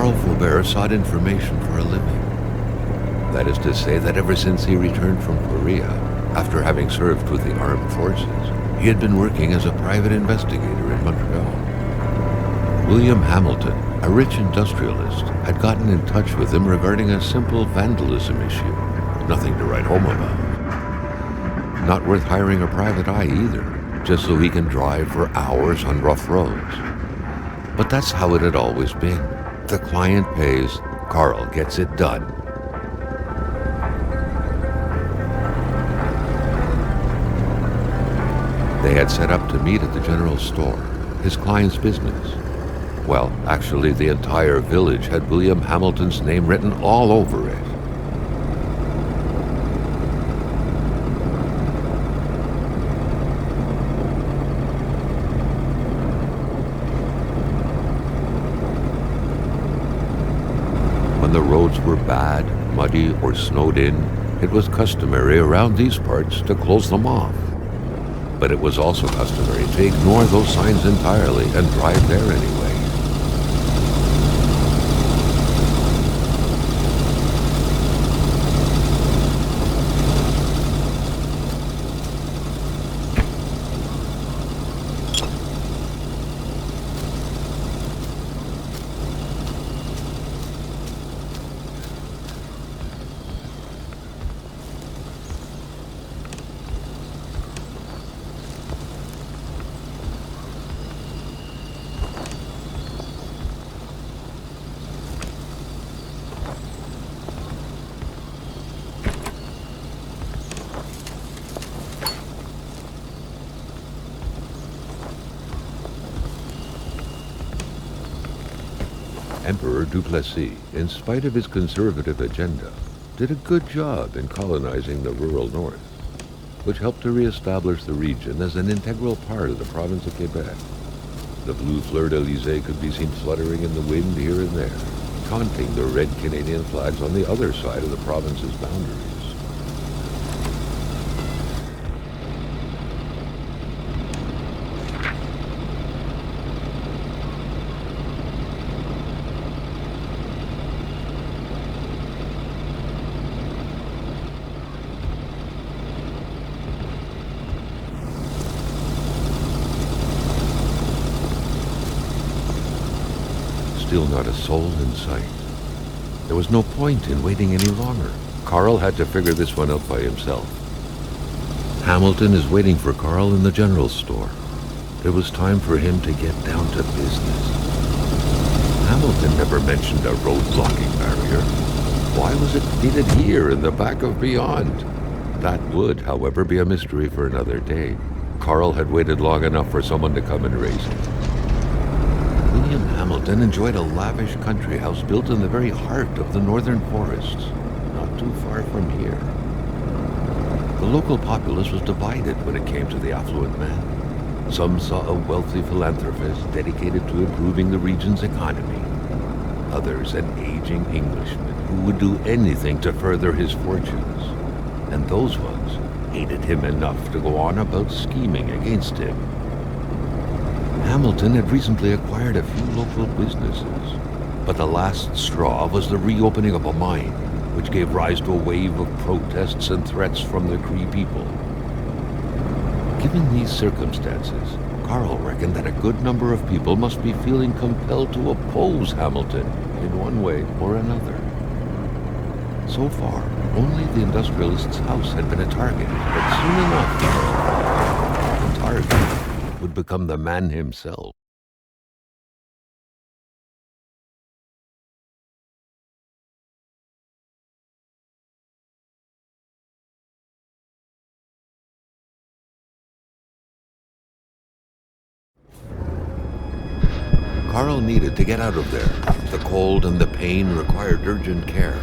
Carl Faubert sought information for a living. That is to say that ever since he returned from Korea, after having served with the armed forces, he had been working as a private investigator in Montreal. William Hamilton, a rich industrialist, had gotten in touch with him regarding a simple vandalism issue. Nothing to write home about. Not worth hiring a private eye either, just so he can drive for hours on rough roads. But that's how it had always been. The client pays, Carl gets it done. They had set up to meet at the general store, his client's business. Well, actually, the entire village had William Hamilton's name written all over it. When the roads were bad, muddy, or snowed in, it was customary around these parts to close them off. But it was also customary to ignore those signs entirely and drive there anyway. Emperor Duplessis, in spite of his conservative agenda, did a good job in colonizing the rural north, which helped to re-establish the region as an integral part of the province of Quebec. The blue fleur-de-lis could be seen fluttering in the wind here and there, taunting the red Canadian flags on the other side of the province's boundaries. Still not a soul in sight. There was no point in waiting any longer. Carl had to figure this one out by himself. Hamilton is waiting for Carl in the general store. It was time for him to get down to business. Hamilton never mentioned a road blocking barrier. Why was it needed here in the back of Beyond? That would, however, be a mystery for another day. Carl had waited long enough for someone to come and raise it. William Hamilton enjoyed a lavish country house built in the very heart of the northern forests, not too far from here. The local populace was divided when it came to the affluent man. Some saw a wealthy philanthropist dedicated to improving the region's economy. Others an aging Englishman who would do anything to further his fortunes. And those ones hated him enough to go on about scheming against him. Hamilton had recently acquired a few local businesses, but the last straw was the reopening of a mine, which gave rise to a wave of protests and threats from the Cree people. Given these circumstances, Carl reckoned that a good number of people must be feeling compelled to oppose Hamilton in one way or another. So far, only the industrialist's house had been a target, but soon enough, the target would become the man himself. Carl needed to get out of there. The cold and the pain required urgent care.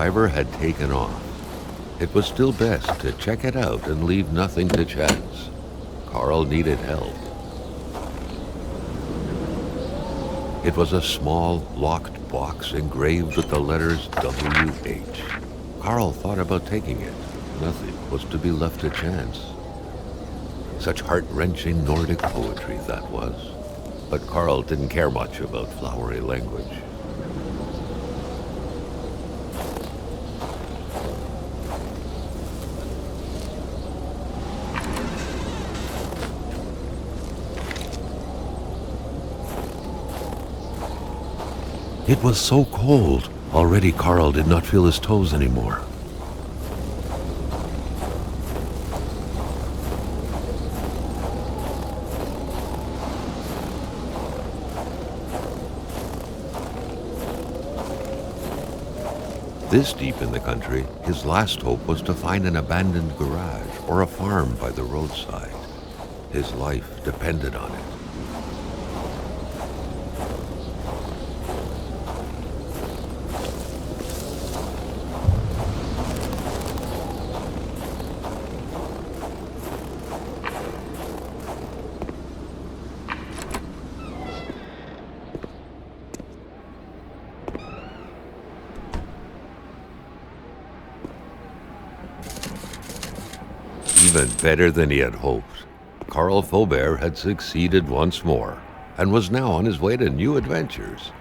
driver had taken off. It was still best to check it out and leave nothing to chance. Carl needed help. It was a small, locked box engraved with the letters W.H. Carl thought about taking it. Nothing was to be left to chance. Such heart-wrenching Nordic poetry that was. But Carl didn't care much about flowery language. It was so cold. Already Carl did not feel his toes anymore. This deep in the country, his last hope was to find an abandoned garage or a farm by the roadside. His life depended on it. Even better than he had hoped. Carl Faubert had succeeded once more and was now on his way to new adventures.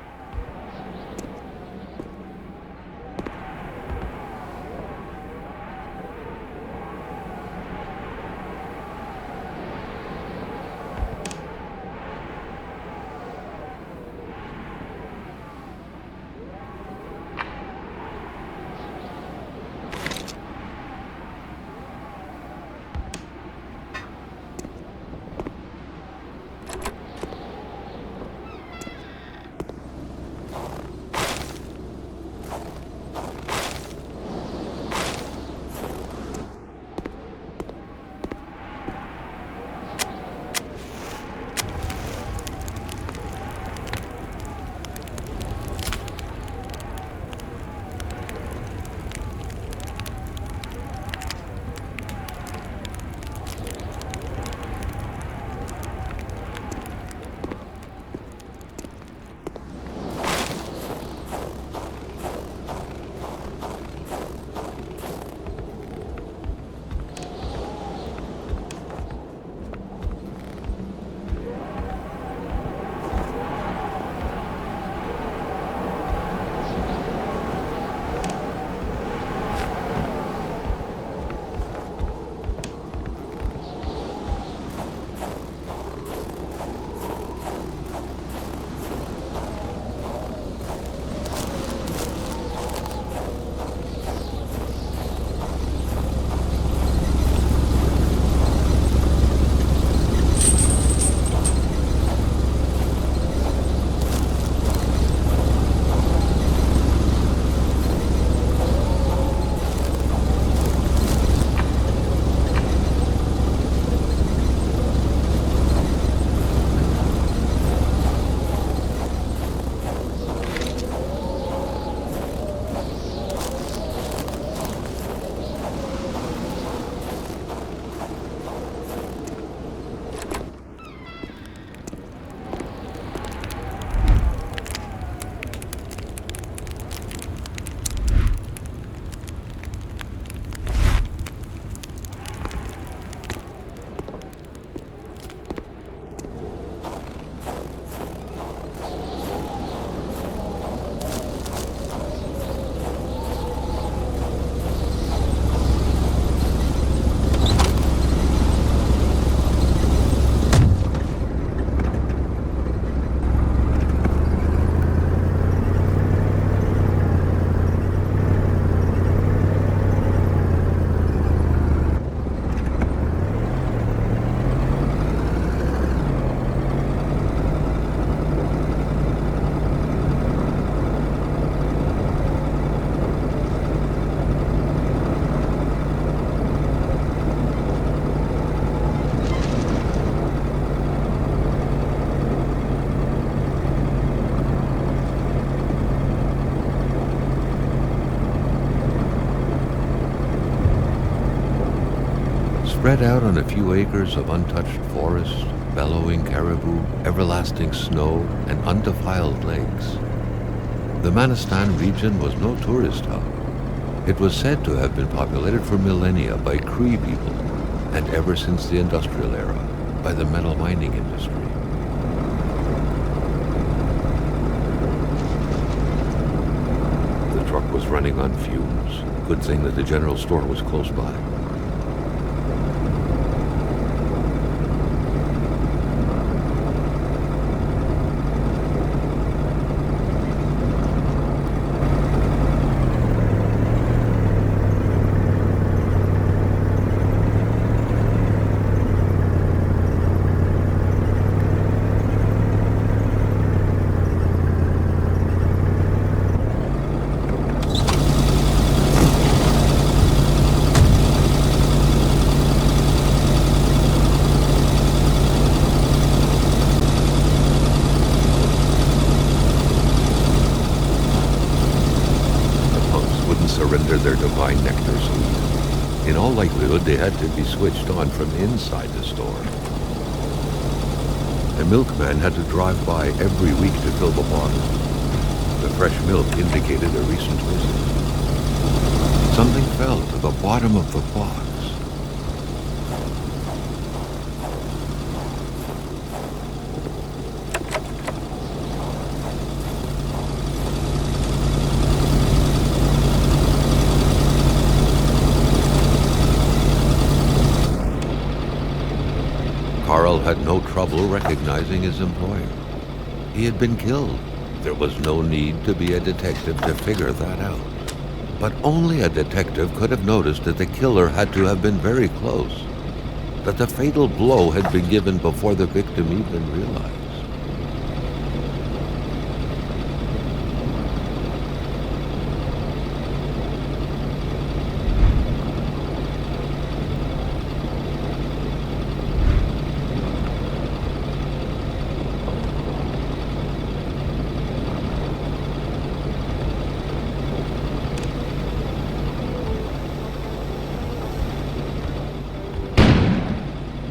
Spread out on a few acres of untouched forest, bellowing caribou, everlasting snow, and undefiled lakes, the Manistan region was no tourist hub. It was said to have been populated for millennia by Cree people, and ever since the industrial era, by the metal mining industry. The truck was running on fumes. Good thing that the general store was close by. Surrender their divine nectar so easily. In all likelihood, they had to be switched on from inside the store. A milkman had to drive by every week to fill the bottle. The fresh milk indicated a recent visit. Something fell to the bottom of the box. Carl had no trouble recognizing his employer. He had been killed. There was no need to be a detective to figure that out. But only a detective could have noticed that the killer had to have been very close, that the fatal blow had been given before the victim even realized.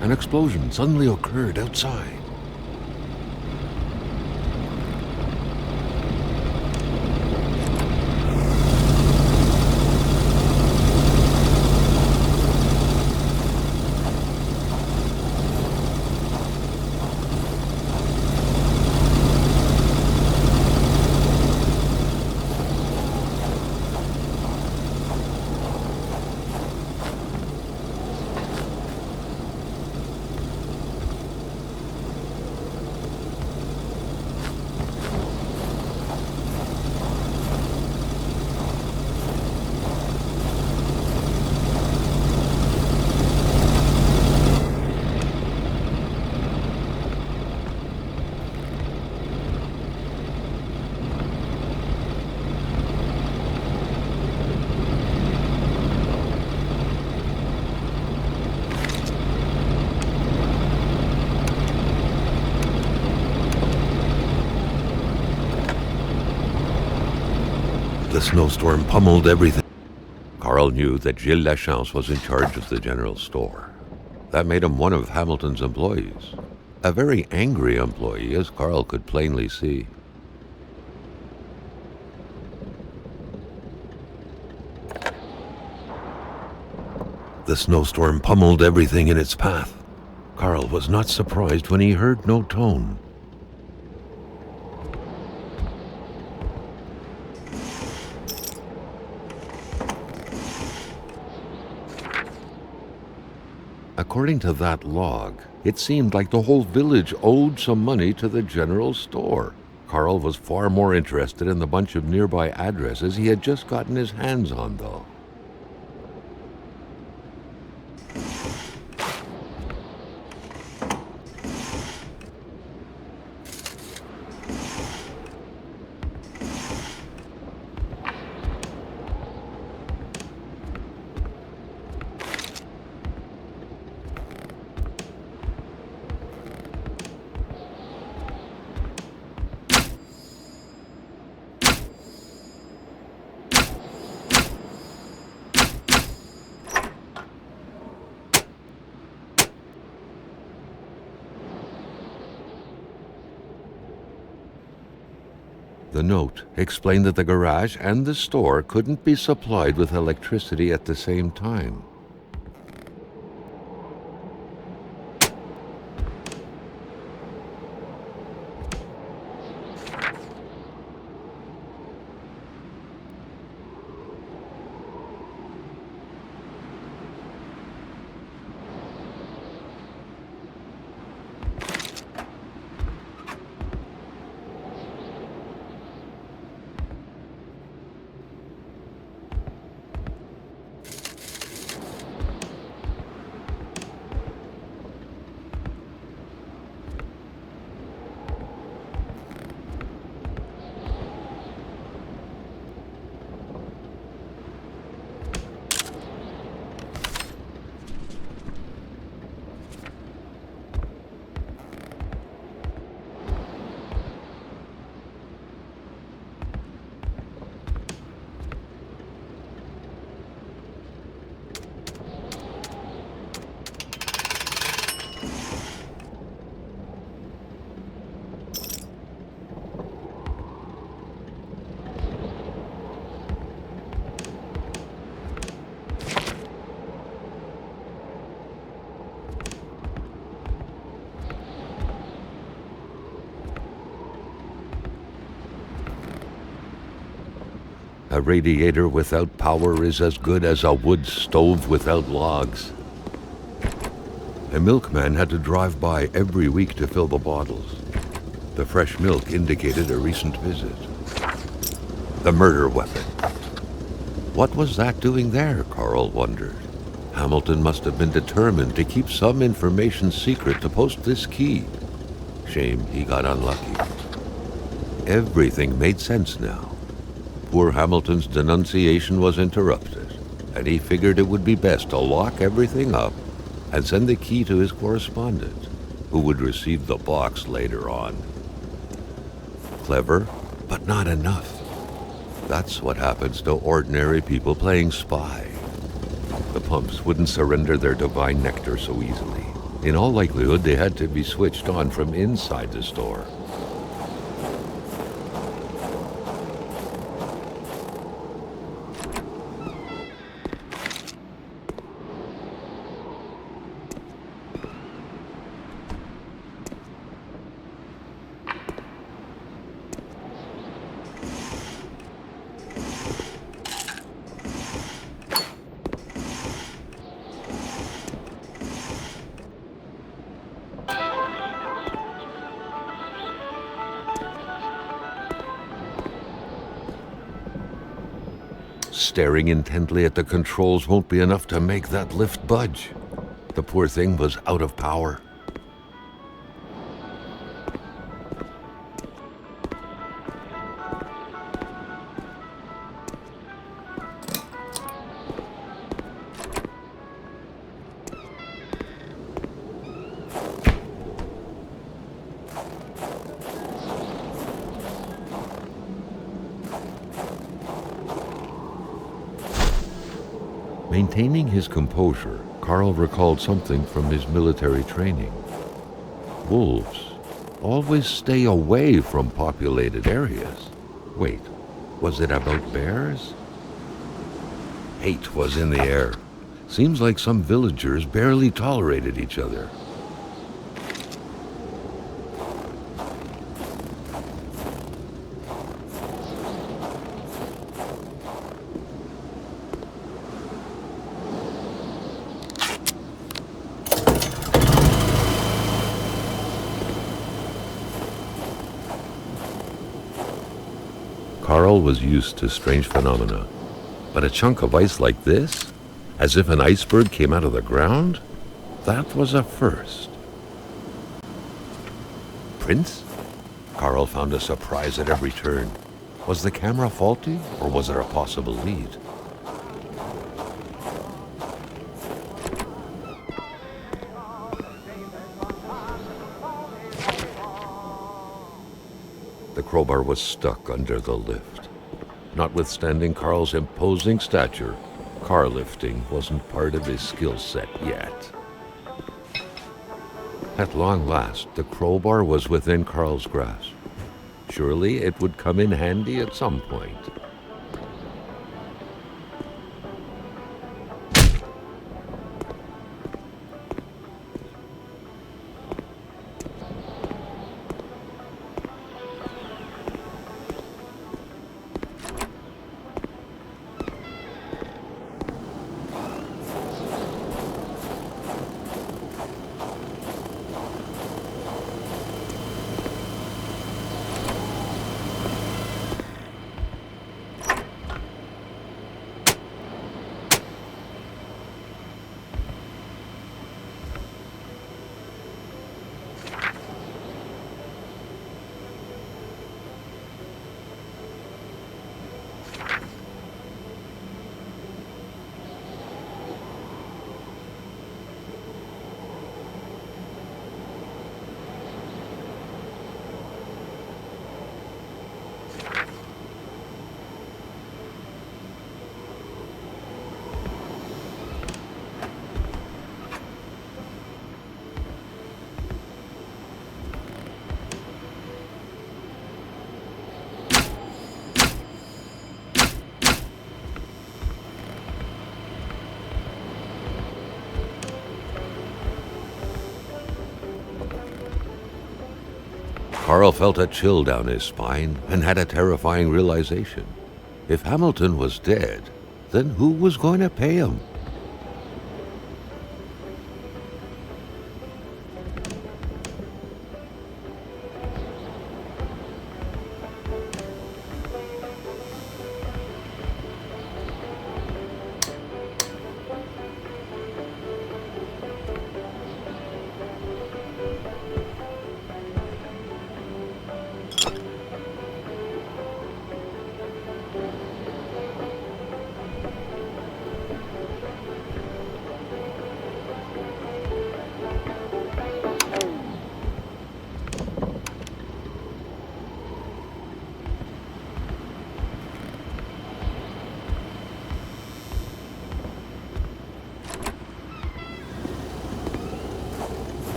An explosion suddenly occurred outside. The snowstorm pummeled everything. Carl knew that Gilles Lachance was in charge of the general store. That made him one of Hamilton's employees. A very angry employee, as Carl could plainly see. The snowstorm pummeled everything in its path. Carl was not surprised when he heard no tone. According to that log, it seemed like the whole village owed some money to the general store. Carl was far more interested in the bunch of nearby addresses he had just gotten his hands on, though. The note explained that the garage and the store couldn't be supplied with electricity at the same time. A radiator without power is as good as a wood stove without logs. A milkman had to drive by every week to fill the bottles. The fresh milk indicated a recent visit. The murder weapon. What was that doing there, Carl wondered. Hamilton must have been determined to keep some information secret to post this key. Shame he got unlucky. Everything made sense now. Poor Hamilton's denunciation was interrupted, and he figured it would be best to lock everything up and send the key to his correspondent, who would receive the box later on. Clever, but not enough. That's what happens to ordinary people playing spy. The pumps wouldn't surrender their divine nectar so easily. In all likelihood, they had to be switched on from inside the store. Staring intently at the controls won't be enough to make that lift budge. The poor thing was out of power. Maintaining his composure, Carl recalled something from his military training. Wolves always stay away from populated areas. Wait, was it about bears? Hate was in the air. Seems like some villagers barely tolerated each other. Carl was used to strange phenomena, but a chunk of ice like this, as if an iceberg came out of the ground, that was a first. Prince? Carl found a surprise at every turn. Was the camera faulty, or was there a possible lead? The crowbar was stuck under the lift. Notwithstanding Carl's imposing stature, car lifting wasn't part of his skill set yet. At long last, the crowbar was within Carl's grasp. Surely it would come in handy at some point. Carl felt a chill down his spine and had a terrifying realization. If Hamilton was dead, then who was going to pay him?